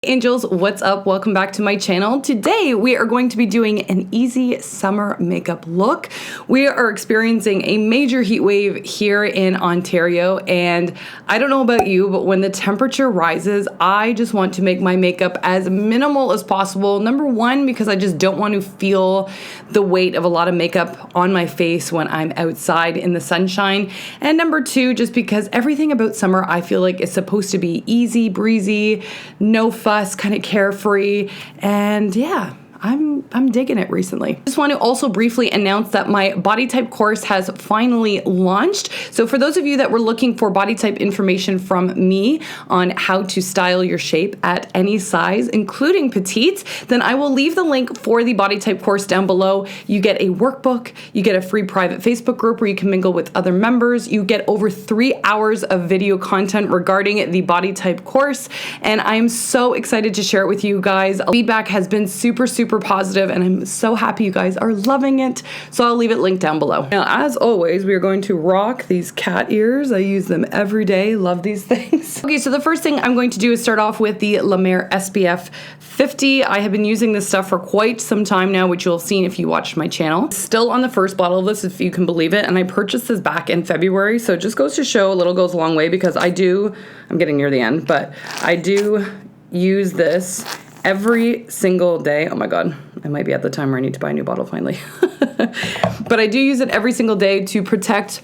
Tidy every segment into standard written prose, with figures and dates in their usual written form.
Angels, what's up? Welcome back to my channel. Today we are going to be doing an easy summer makeup look. We are experiencing a major heat wave here in Ontario, and I don't know about you, but when the temperature rises, I just want to make my makeup as minimal as possible. Number one, because I just don't want to feel the weight of a lot of makeup on my face when I'm outside in the sunshine. And number two, just because everything about summer I feel like is supposed to be easy, breezy, no fuss, kind of carefree, and yeah, I'm digging it recently. Just want to also briefly announce that my body type course has finally launched. So for those of you that were looking for body type information from me on how to style your shape at any size, including petite, then I will leave the link for the body type course down below. You get a workbook, you get a free private Facebook group where you can mingle with other members, you get over 3 hours of video content regarding the body type course, and I am so excited to share it with you guys. Feedback has been super positive, and I'm so happy you guys are loving it. So I'll leave it linked down below. Now, as always, we are going to rock these cat ears. I use them every day. Love these things. Okay, so the first thing I'm going to do is start off with the La Mer SPF 50. I have been using this stuff for quite some time now, which you'll have seen if you watched my channel. Still on the first bottle of this, if you can believe it, and I purchased this back in February, so it just goes to show a little goes a long way, because I'm getting near the end, but I do use this every single day. Oh my God, I might be at the time where I need to buy a new bottle finally. But I do use it every single day to protect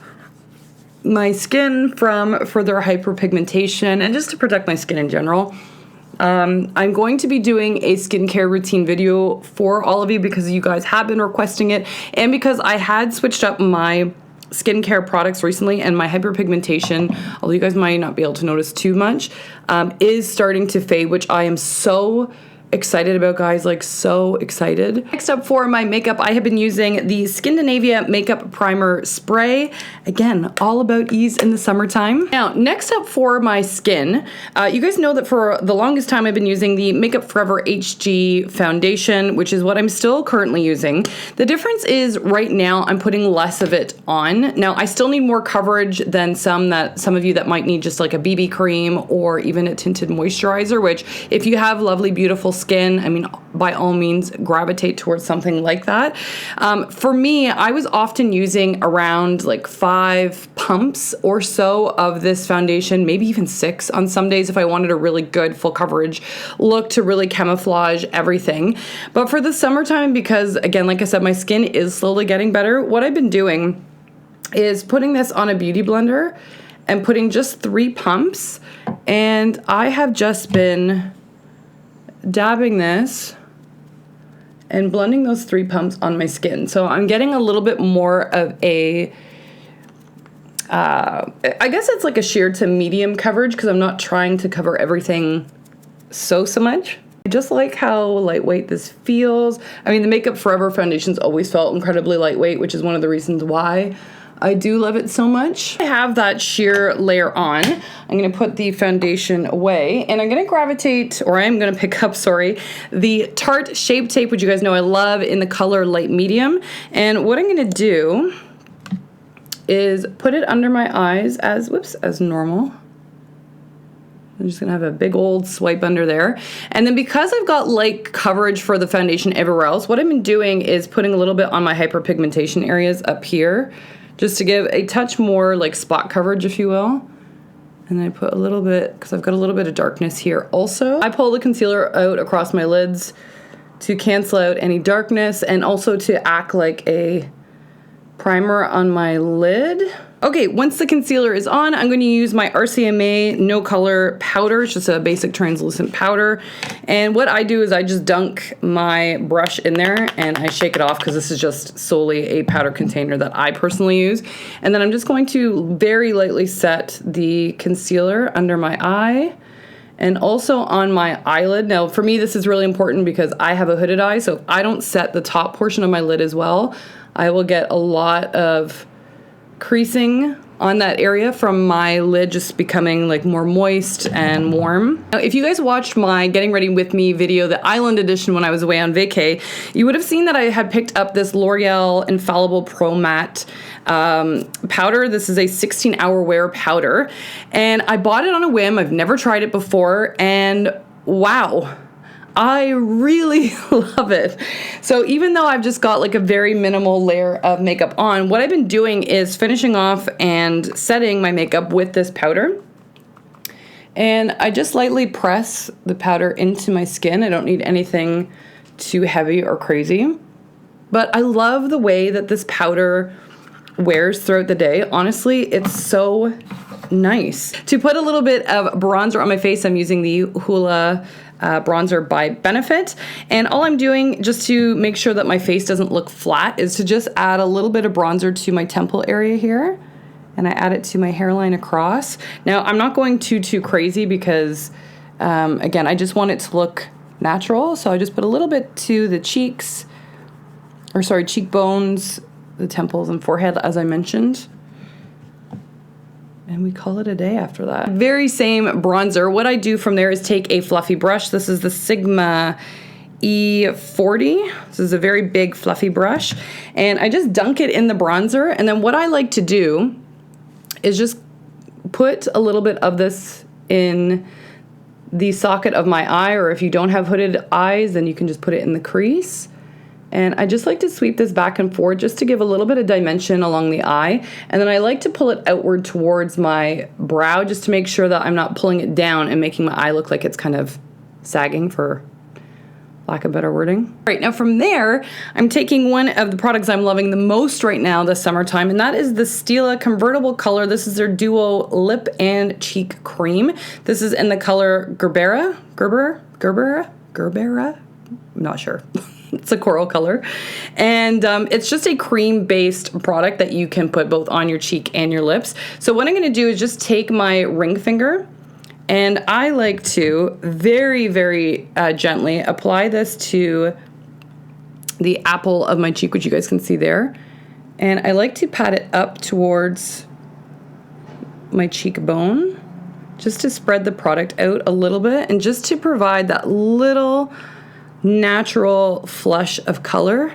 my skin from further hyperpigmentation and just to protect my skin in general. I'm going to be doing a skincare routine video for all of you because you guys have been requesting it, and because I had switched up my skincare products recently, and my hyperpigmentation, although you guys might not be able to notice too much, is starting to fade, which I am so excited about, guys, like so excited. Next up for my makeup, I have been using the Skindinavia Makeup Primer Spray. Again, all about ease in the summertime. Now, next up for my skin, you guys know that for the longest time I've been using the Makeup Forever HG Foundation, which is what I'm still currently using. The difference is right now I'm putting less of it on. Now, I still need more coverage than some of you that might need just like a BB cream or even a tinted moisturizer, which if you have lovely, beautiful skin, I mean, by all means, gravitate towards something like that. For me, I was often using around like 5 pumps or so of this foundation, maybe even 6 on some days if I wanted a really good full coverage look to really camouflage everything. But for the summertime, because again, like I said, my skin is slowly getting better, what I've been doing is putting this on a beauty blender and putting just 3 pumps, and I have just been dabbing this and blending those 3 pumps on my skin. So I'm getting a little bit more of a, I guess it's like a sheer to medium coverage, because I'm not trying to cover everything so much. I just like how lightweight this feels. I mean, the Makeup Forever foundations always felt incredibly lightweight, which is one of the reasons why I do love it so much. I have that sheer layer on. I'm gonna put the foundation away, and I'm gonna pick up, the Tarte Shape Tape, which you guys know I love, in the color light medium. And what I'm gonna do is put it under my eyes as normal. I'm just gonna have a big old swipe under there. And then because I've got light coverage for the foundation everywhere else, what I've been doing is putting a little bit on my hyperpigmentation areas up here, just to give a touch more like spot coverage, if you will. And I put a little bit, because I've got a little bit of darkness here also. I pull the concealer out across my lids to cancel out any darkness and also to act like a primer on my lid. Okay, once the concealer is on, I'm going to use my RCMA No Color powder. It's just a basic translucent powder. And what I do is I just dunk my brush in there and I shake it off, because this is just solely a powder container that I personally use. And then I'm just going to very lightly set the concealer under my eye and also on my eyelid. Now, for me, this is really important because I have a hooded eye, so if I don't set the top portion of my lid as well, I will get a lot of creasing on that area from my lid just becoming like more moist and warm. Now, if you guys watched my Getting Ready With Me video, the Island Edition, when I was away on vacay, you would have seen that I had picked up this L'Oreal Infallible Pro Matte powder. This is a 16-hour wear powder, and I bought it on a whim. I've never tried it before, and wow, I really love it. So even though I've just got like a very minimal layer of makeup on, what I've been doing is finishing off and setting my makeup with this powder. And I just lightly press the powder into my skin. I don't need anything too heavy or crazy. But I love the way that this powder wears throughout the day. Honestly, it's so nice. To put a little bit of bronzer on my face, I'm using the Hoola bronzer by Benefit. And all I'm doing, just to make sure that my face doesn't look flat, is to just add a little bit of bronzer to my temple area here. And I add it to my hairline across. Now, I'm not going too crazy because, again, I just want it to look natural. So I just put a little bit to the cheeks, or sorry, cheekbones, the temples and forehead, as I mentioned. And we call it a day after that. Very same bronzer. What I do from there is take a fluffy brush. This is the Sigma E40. This is a very big fluffy brush. And I just dunk it in the bronzer. And then what I like to do is just put a little bit of this in the socket of my eye, or if you don't have hooded eyes, then you can just put it in the crease. And I just like to sweep this back and forth just to give a little bit of dimension along the eye. And then I like to pull it outward towards my brow just to make sure that I'm not pulling it down and making my eye look like it's kind of sagging, for lack of better wording. All right, now from there, I'm taking one of the products I'm loving the most right now this summertime, and that is the Stila Convertible Color. This is their Duo Lip and Cheek Cream. This is in the color Gerbera? I'm not sure. It's a coral color. And it's just a cream-based product that you can put both on your cheek and your lips. So what I'm gonna do is just take my ring finger, and I like to very gently apply this to the apple of my cheek, which you guys can see there. And I like to pat it up towards my cheekbone, just to spread the product out a little bit, and just to provide that little natural flush of color.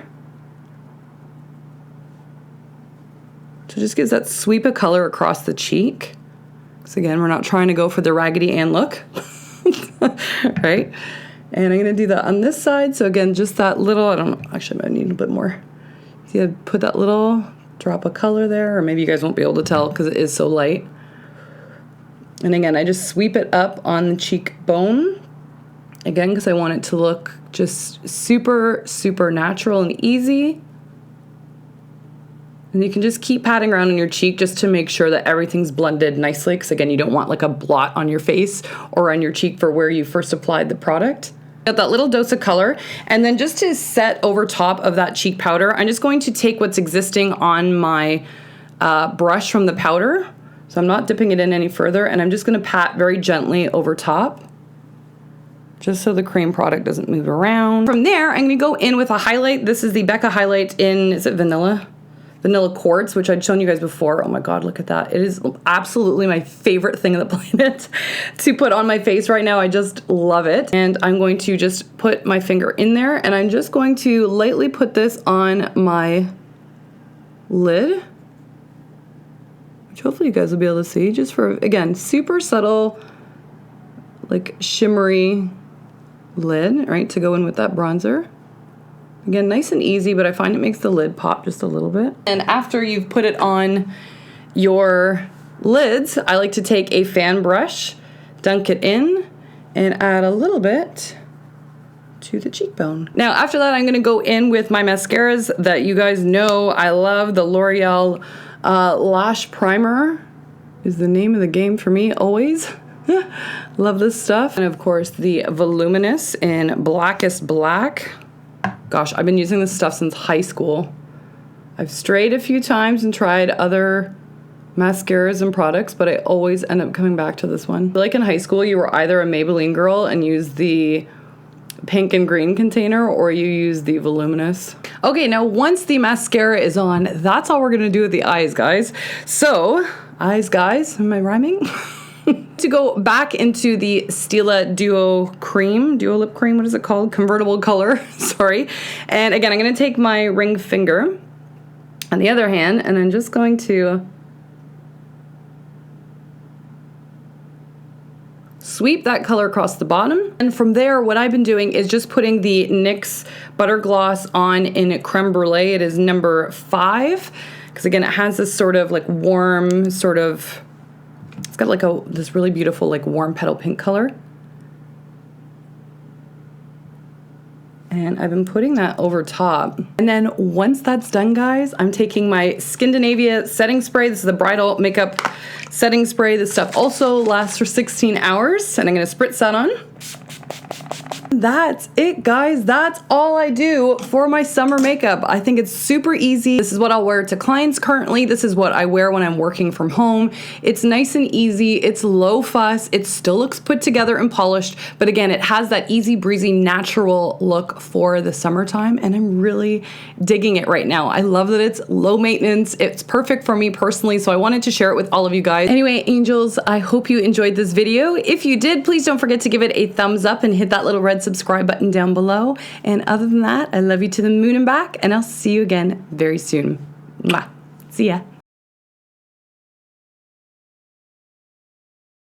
So it just gives that sweep of color across the cheek. So again, we're not trying to go for the Raggedy Ann look, right? And I'm gonna do that on this side. So again, just that little, I don't know, actually I might need a bit more. See, I put that little drop of color there, or maybe you guys won't be able to tell because it is so light. And again, I just sweep it up on the cheekbone, again, because I want it to look just super natural and easy. And you can just keep patting around on your cheek just to make sure that everything's blended nicely, because again, you don't want like a blot on your face or on your cheek for where you first applied the product. Got that little dose of color, and then just to set over top of that cheek powder, I'm just going to take what's existing on my brush from the powder. So I'm not dipping it in any further, and I'm just gonna pat very gently over top, just so the cream product doesn't move around. From there, I'm gonna go in with a highlight. This is the Becca highlight in, is it vanilla? Vanilla Quartz, which I'd shown you guys before. Oh my God, look at that. It is absolutely my favorite thing on the planet to put on my face right now. I just love it. And I'm going to just put my finger in there, and I'm just going to lightly put this on my lid, which hopefully you guys will be able to see, just for, again, super subtle, like shimmery lid, right, to go in with that bronzer. Again, nice and easy, but I find it makes the lid pop just a little bit. And after you've put it on your lids, I like to take a fan brush, dunk it in, and add a little bit to the cheekbone. Now, after that, I'm gonna go in with my mascaras that you guys know I love. The L'Oreal Lash Primer is the name of the game for me, always. Love this stuff. And of course, the Voluminous in Blackest Black. Gosh, I've been using this stuff since high school. I've strayed a few times and tried other mascaras and products, but I always end up coming back to this one. Like in high school, you were either a Maybelline girl and used the pink and green container, or you use the Voluminous. Okay, now once the mascara is on, that's all we're gonna do with the eyes, guys. So, eyes, guys, am I rhyming? To go back into the Stila Duo Lip Cream, what is it called? Convertible Color, sorry. And again, I'm gonna take my ring finger on the other hand, and I'm just going to sweep that color across the bottom. And from there, what I've been doing is just putting the NYX Butter Gloss on in Creme Brulee. It is number 5, because again, it has this sort of like warm sort of, it's got like this really beautiful like warm petal pink color. And I've been putting that over top. And then once that's done, guys, I'm taking my Skindinavia setting spray. This is the bridal makeup setting spray. This stuff also lasts for 16 hours. And I'm gonna spritz that on. That's it, guys. That's all I do for my summer makeup. I think it's super easy. This is what I'll wear to clients currently. This is what I wear when I'm working from home. It's nice and easy. It's low fuss. It still looks put together and polished, but again, it has that easy breezy natural look for the summertime, and I'm really digging it right now. I love that it's low maintenance. It's perfect for me personally, so I wanted to share it with all of you guys. Anyway, angels, I hope you enjoyed this video. If you did, please don't forget to give it a thumbs up and hit that little red subscribe button down below. And other than that, I love you to the moon and back, and I'll see you again very soon. Mwah. See ya.